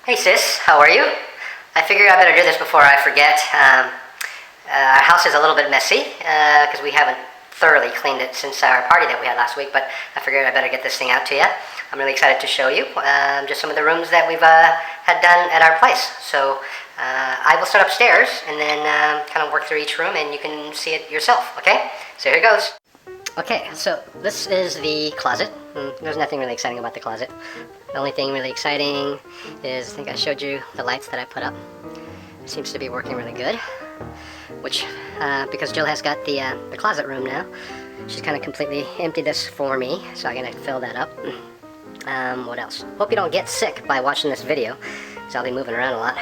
Hey sis, how are you? I figured I better do this before I forget. Our house is a little bit messy because we haven't thoroughly cleaned it since our party that we had last week, but I figured I better get this thing out to you. I'm really excited to show you just some of the rooms that we've had done at our place. So I will start upstairs and then kind of work through each room and you can see it yourself, okay? So here goes. Okay, so this is the closet. There's nothing really exciting about the closet. The only thing really exciting is, I think I showed you the lights that I put up. It seems to be working really good, which, because Jill has got the closet room now, she's kind of completely emptied this for me, so I'm gonna fill that up. What else? Hope you don't get sick by watching this video, because I'll be moving around a lot.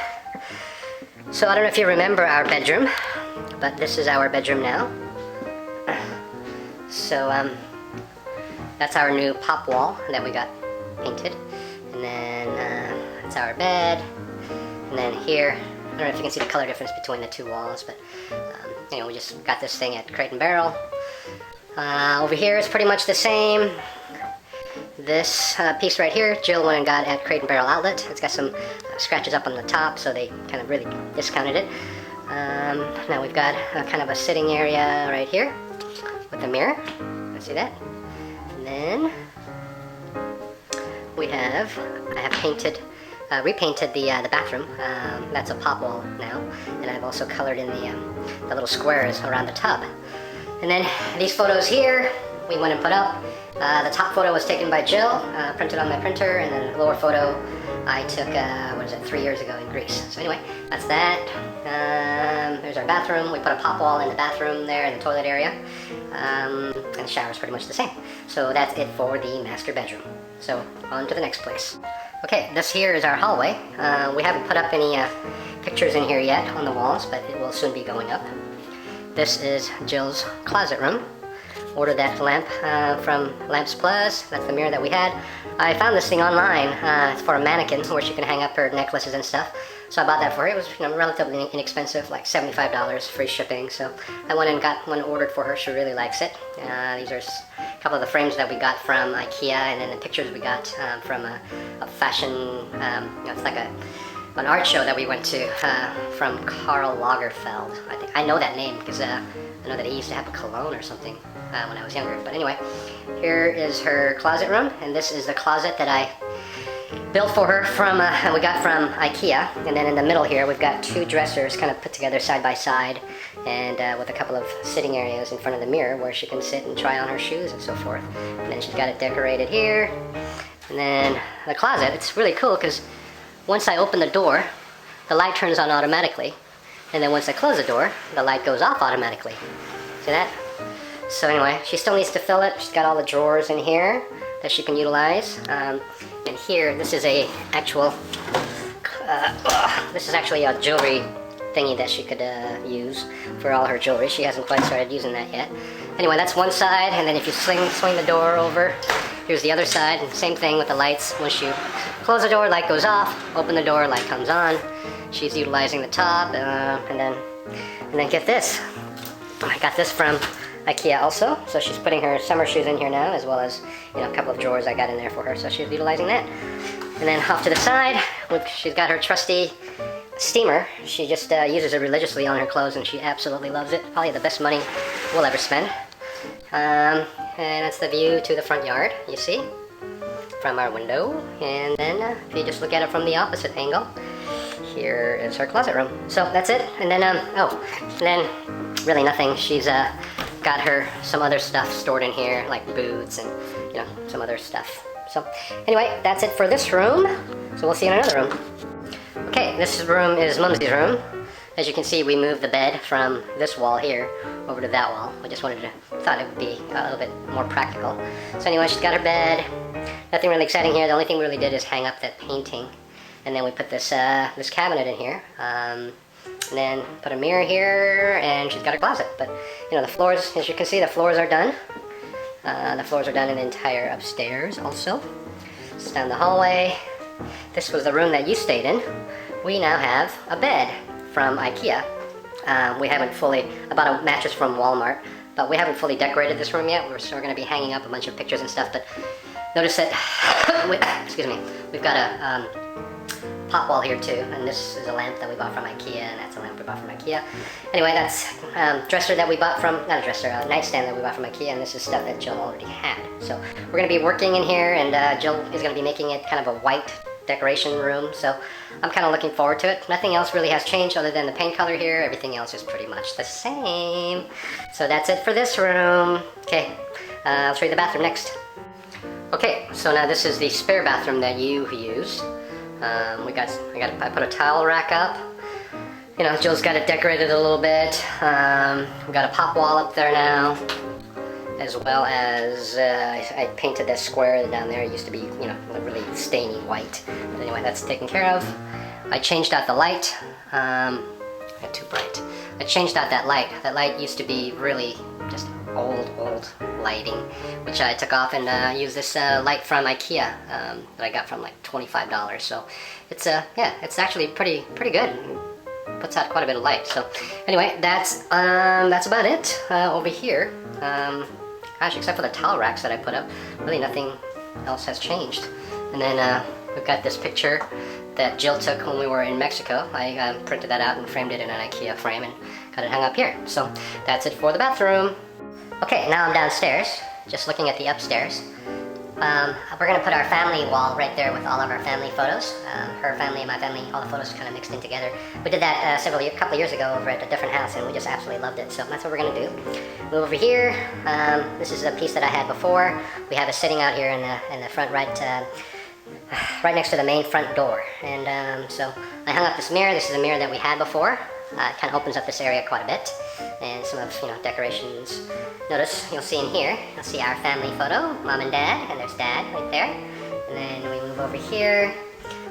So I don't know if you remember our bedroom, but this is our bedroom now. So that's our new pop wall that we got painted, and then that's our bed, and then here, I don't know if you can see the color difference between the two walls, but you know, we just got this thing at Crate and Barrel. Over here is pretty much the same. This piece right here, Jill went and got at Crate and Barrel Outlet. It's got some scratches up on the top, so they kind of really discounted it. Now we've got kind of a sitting area right here with a mirror. See that? And then we have, I have painted, repainted the bathroom. That's a pop wall now, and I've also colored in the little squares around the tub. And then these photos here, we went and put up. The top photo was taken by Jill, printed on my printer, and then the lower photo I took, 3 years ago in Greece. So anyway, that's that. There's our bathroom. We put a pop wall in the bathroom there in the toilet area. And the shower is pretty much the same. So that's it for the master bedroom. So on to the next place. Okay, this here is our hallway. We haven't put up any pictures in here yet on the walls, but it will soon be going up. This is Jill's closet room. Ordered that lamp from Lamps Plus. That's the mirror that we had. I found this thing online. It's for a mannequin where she can hang up her necklaces and stuff. So I bought that for her. It was relatively inexpensive, like $75, free shipping. So I went and got one ordered for her. She really likes it. These are a couple of the frames that we got from IKEA, and then the pictures we got from a fashion, it's like an art show that we went to from Karl Lagerfeld. I know that name because I know that he used to have a cologne or something when I was younger. But anyway, here is her closet room, and this is the closet that I built for her from, we got from IKEA. And then in the middle here, we've got two dressers kind of put together side by side, and with a couple of sitting areas in front of the mirror where she can sit and try on her shoes and so forth. And then she's got it decorated here. And then the closet, it's really cool because once I open the door, the light turns on automatically. And then once I close the door, the light goes off automatically. See that? So anyway, she still needs to fill it. She's got all the drawers in here that she can utilize. And here, this is a actual, this is actually a jewelry thingy that she could use for all her jewelry. She hasn't quite started using that yet. Anyway, that's one side, and then if you swing the door over, here's the other side, and same thing with the lights. Once you close the door, light goes off. Open the door, light comes on. She's utilizing the top, and then get this. I got this from IKEA also, so she's putting her summer shoes in here now, as well as a couple of drawers I got in there for her, so she's utilizing that. And then off to the side, she's got her trusty steamer. She just uses it religiously on her clothes, and she absolutely loves it. Probably the best money we'll ever spend. And that's the view to the front yard, you see, from our window. And then if you just look at it from the opposite angle, here is her closet room. So that's it. And then, really nothing. She's got her some other stuff stored in here, like boots and some other stuff. So anyway, that's it for this room. So we'll see you in another room. Okay, this room is Mumsy's room. As you can see, we moved the bed from this wall here over to that wall. We just thought it would be a little bit more practical. So anyway, she's got her bed. Nothing really exciting here. The only thing we really did is hang up that painting. And then we put this this cabinet in here. And then put a mirror here, and she's got her closet. But the floors, as you can see, the floors are done. The floors are done in the entire upstairs also. It's down the hallway. This was the room that you stayed in. We now have a bed from IKEA. We haven't fully, I bought a mattress from Walmart, but we haven't fully decorated this room yet. We're going to be hanging up a bunch of pictures and stuff, but notice that, excuse me, we've got pop wall here too, and this is a lamp that we bought from IKEA, and that's a lamp we bought from IKEA. Anyway, that's dresser that we bought from, not a dresser, a nightstand that we bought from IKEA, and this is stuff that Jill already had. So we're going to be working in here, and Jill is going to be making it kind of a white decoration room, so I'm kind of looking forward to it. Nothing else really has changed other than the paint color here. Everything else is pretty much the same. So that's it for this room. Okay, I'll show you the bathroom next. Okay, so now this is the spare bathroom that you used. I put a towel rack up. You know, Jill's got it decorated a little bit. We got a pop wall up there now, as well as I painted that square down there. It used to be, you know, really stainy white. But anyway, that's taken care of. I changed out the light. Got too bright. I changed out that light. That light used to be really just old lighting, which I took off and used this light from IKEA that I got from like $25. So it's yeah, it's actually pretty good. Puts out quite a bit of light. So anyway, that's about it over here. Gosh, except for the towel racks that I put up, really nothing else has changed. And then we've got this picture that Jill took when we were in Mexico. I printed that out and framed it in an IKEA frame and got it hung up here. So that's it for the bathroom. Okay, now I'm downstairs, just looking at the upstairs. We're gonna put our family wall right there with all of our family photos. Her family and my family, all the photos are kind of mixed in together. We did that a couple of years ago over at a different house, and we just absolutely loved it. So that's what we're gonna do. Move over here. This is a piece that I had before. We have it sitting out here in the front right next to the main front door. And so I hung up this mirror. This is a mirror that we had before. It kind of opens up this area quite a bit, and some of, you know, decorations. Notice, you'll see in here, you'll see our family photo, mom and dad, and there's dad right there. And then we move over here,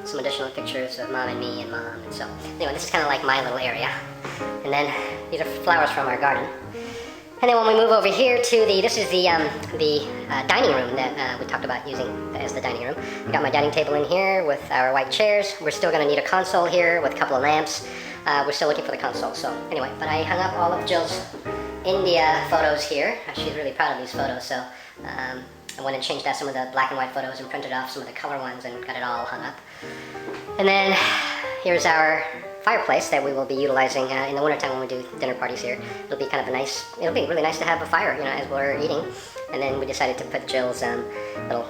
some additional pictures of mom and me and mom. And so anyway, this is kind of like my little area. And then these are flowers from our garden. And then when we move over here to this is the dining room that we talked about using as the dining room. We got my dining table in here with our white chairs. We're still going to need a console here with a couple of lamps. We're still looking for the console. So anyway, but I hung up all of Jill's India photos here. She's really proud of these photos. So I went and changed out some of the black and white photos and printed off some of the color ones and got it all hung up. And then here's our fireplace that we will be utilizing in the wintertime when we do dinner parties here. It'll be kind of it'll be really nice to have a fire, you know, as we're eating. And then we decided to put Jill's little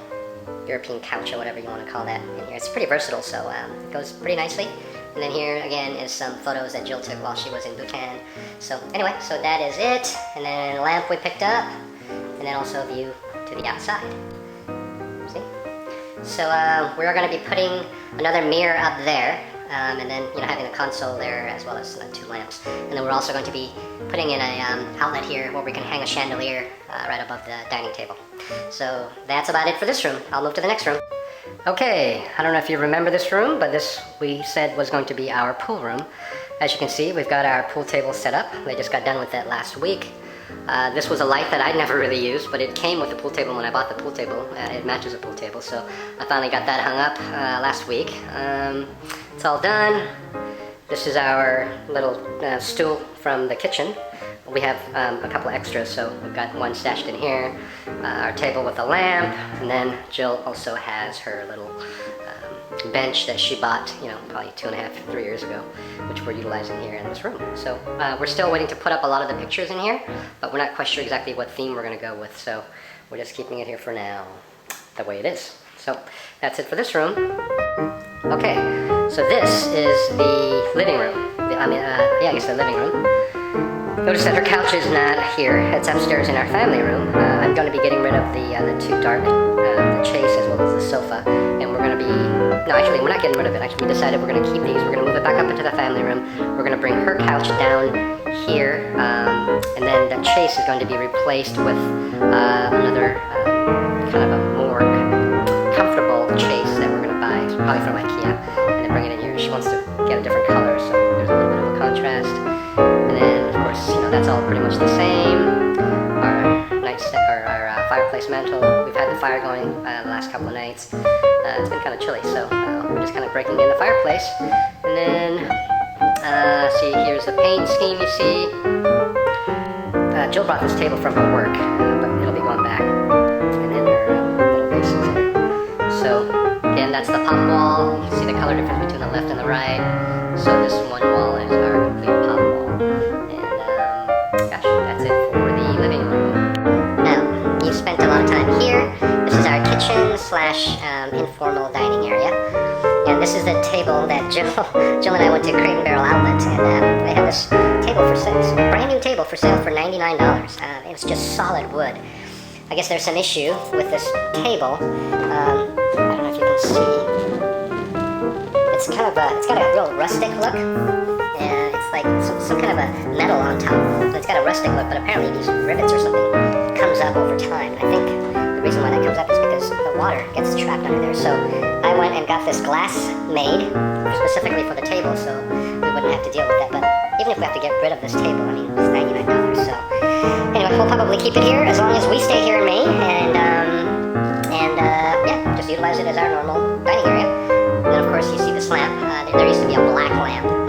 European couch or whatever you want to call that in here. It's pretty versatile, so it goes pretty nicely. And then here again is some photos that Jill took while she was in Bhutan. So anyway, so that is it. And then a lamp we picked up, and then also a view to the outside. See? So we are going to be putting another mirror up there. And then, you know, having a console there as well as 2 lamps. And then we're also going to be putting in an outlet here where we can hang a chandelier right above the dining table. So that's about it for this room. I'll move to the next room. Okay, I don't know if you remember this room, but this we said was going to be our pool room. As you can see, we've got our pool table set up. They just got done with that last week. This was a light that I'd never really used, but it came with the pool table when I bought the pool table. It matches a pool table, so I finally got that hung up last week. It's all done. This is our little stool from the kitchen. We have a couple of extras, so we've got one stashed in here, our table with a lamp, and then Jill also has her little bench that she bought, you know, probably 2.5, 3 years ago, which we're utilizing here in this room. So we're still waiting to put up a lot of the pictures in here, but we're not quite sure exactly what theme we're going to go with, so we're just keeping it here for now, the way it is. So that's it for this room. Okay, so this is the living room. I guess the living room. Notice that her couch is not here. It's upstairs in our family room. I'm going to be getting rid of the 2 dark, the chase as well as the sofa. And we're going to be, no, actually, we're not getting rid of it. Actually, we decided we're going to keep these. We're going to move it back up into the family room. We're going to bring her couch down here. And then the chase is going to be replaced with another kind of a more comfortable chase that we're going to buy, probably from IKEA, and then bring it in here. She wants to get a different color, so there's a little bit of a contrast. And then, of course, you know, that's all pretty much the same. Our fireplace mantle, we've had the fire going the last couple of nights. It's been kind of chilly, so we're just kind of breaking in the fireplace. And then, see, here's the paint scheme you see. Jill brought this table from her work, but it'll be going back. And then her little vases here. So, again, that's the pop wall. You can see the color difference between the left and the right. So this one wall is our complete pop wall. And gosh, that's it for the living room. Now, you've spent a lot of time here. This is our kitchen slash informal dining area. And this is the table that Jill and I went to Crate and Barrel Outlet, and they have this table for sale, this brand new table for sale for $99. It was just solid wood. I guess there's some issue with this table. I don't know if you can see. It's kind of it's got a real rustic look, and it's like some kind of a metal on top. It's got a rustic look, but apparently these rivets or something comes up over time. And I think the reason why that comes up is because the water gets trapped under there. So I went and got this glass made specifically for the table, so we wouldn't have to deal with that. But even if we have to get rid of this table, I mean, it's $99. So anyway, we'll probably keep it here as long as we stay here in Maine, and yeah, just utilize it as our normal dining area. And then of course you see this lamp. There used to be a black lamp with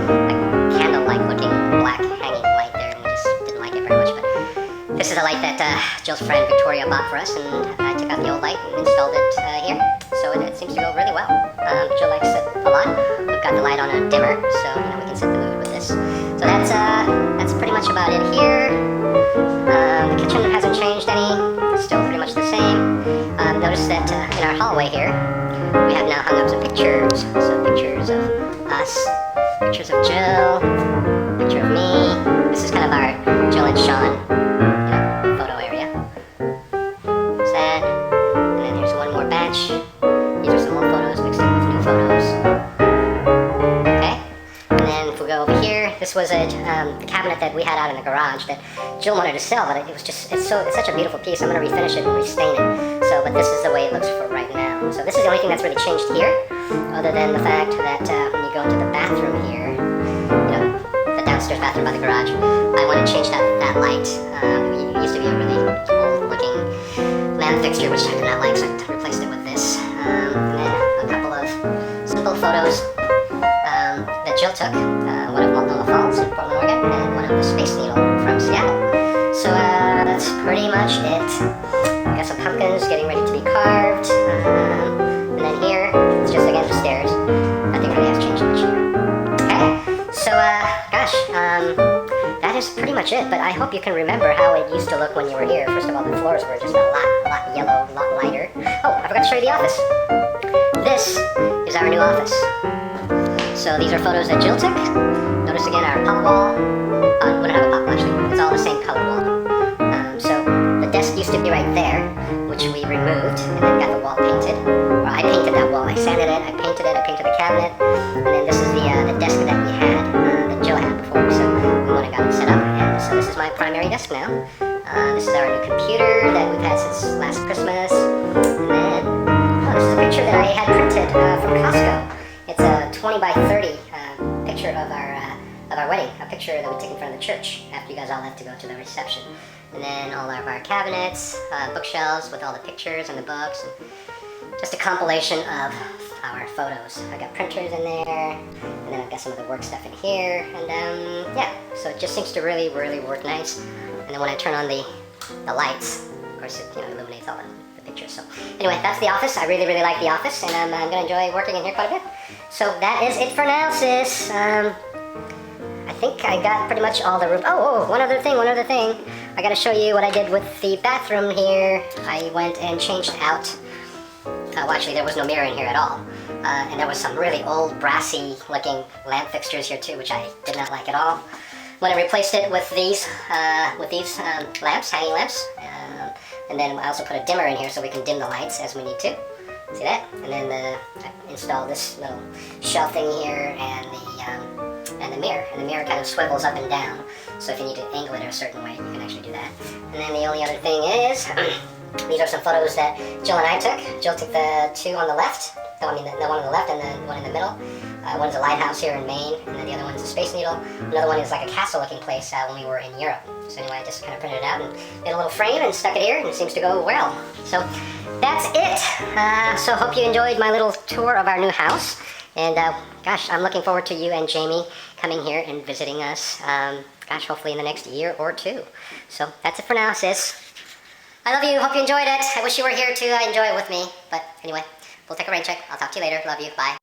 like candle-like looking black hanging light there, and we just didn't like it very much. But this is a light that Jill's friend Victoria bought for us, and I took out the old light and installed it here. So it seems to go really well. Jill likes it a lot. We've got the light on a dimmer, so we can set the mood with this. So that's pretty much about it here. The kitchen hasn't changed any. It's still pretty much the same. Notice that in our hallway here, we have now hung up some pictures. So pictures of us, pictures of Jill, picture of me. This is kind of our Jill and Shawn, photo area. There's that. And then here's one more batch. These are some old photos mixed in with new photos. Okay. And then if we go over here, this was a cabinet that we had out in the garage that Jill wanted to sell, but it's such a beautiful piece. I'm going to refinish it and restain it. So, but this is the way it looks for right now. So this is the only thing that's really changed here, other than the fact that when you go into the bathroom here, the downstairs bathroom by the garage, I want to change that light. It used to be a really old-looking lamp fixture, which I did not like, so I replaced it with this. And then a couple of simple photos that Jill took, one of Multnomah Falls in Portland, Oregon, and one of the Space Needle from Seattle. So that's pretty much it. Got some pumpkins getting ready to be carved. And then here, it's just again the stairs. Nothing really has changed much here. Okay, so gosh, that is pretty much it. But I hope you can remember how it used to look when you were here. First of all, the floors were just a lot yellow, a lot lighter. Oh, I forgot to show you the office. This is our new office. So these are photos that Jill took. Notice again our pop wall. We don't have a pop wall actually. It's all the same color wall. So the desk used to be right there, which we removed, and then got the wall painted. Or I painted that wall. I sanded it. I painted the cabinet, and then this is the desk that we had, that Jill had before. So we went and got it set up, and so this is my primary desk now. This is our new computer that we've had since last Christmas, and then this is a picture that I had printed from Costco. It's a 20 by 30 picture of our wedding, a picture that we took in front of the church after you guys all left to go to the reception. And then all of our cabinets, bookshelves with all the pictures and the books, and just a compilation of our photos. I got printers in there, and then I've got some of the work stuff in here, and yeah, so it just seems to really work nice. And then when I turn on the lights, of course it illuminates all the pictures. So anyway, that's the office. I really like the office, and I'm gonna enjoy working in here quite a bit. So that is it for now, sis. I think I got pretty much all the room. Oh, one other thing. I gotta show you what I did with the bathroom here. I went and changed out, well actually there was no mirror in here at all. And there was some really old brassy looking lamp fixtures here too, which I did not like at all. When I replaced it with these lamps, hanging lamps. And then I also put a dimmer in here so we can dim the lights as we need to. See that? And then I installed this little shelf thing here and the mirror. And the mirror kind of swivels up and down. So if you need to angle it a certain way, you can actually do that. And then the only other thing is, these are some photos that Jill and I took. Jill took the two on the left. The one on the left and the one in the middle. One's a lighthouse here in Maine, and then the other one is a Space Needle. Another one is like a castle-looking place when we were in Europe. So anyway, I just kind of printed it out and made a little frame and stuck it here, and it seems to go well. So that's it. So hope you enjoyed my little tour of our new house. And gosh, I'm looking forward to you and Jamie coming here and visiting us. Gosh, hopefully in the next year or two. So that's it for now, sis. I love you. Hope you enjoyed it. I wish you were here to enjoy it with me. But anyway, We'll take a rain check. I'll talk to you later. Love you. Bye.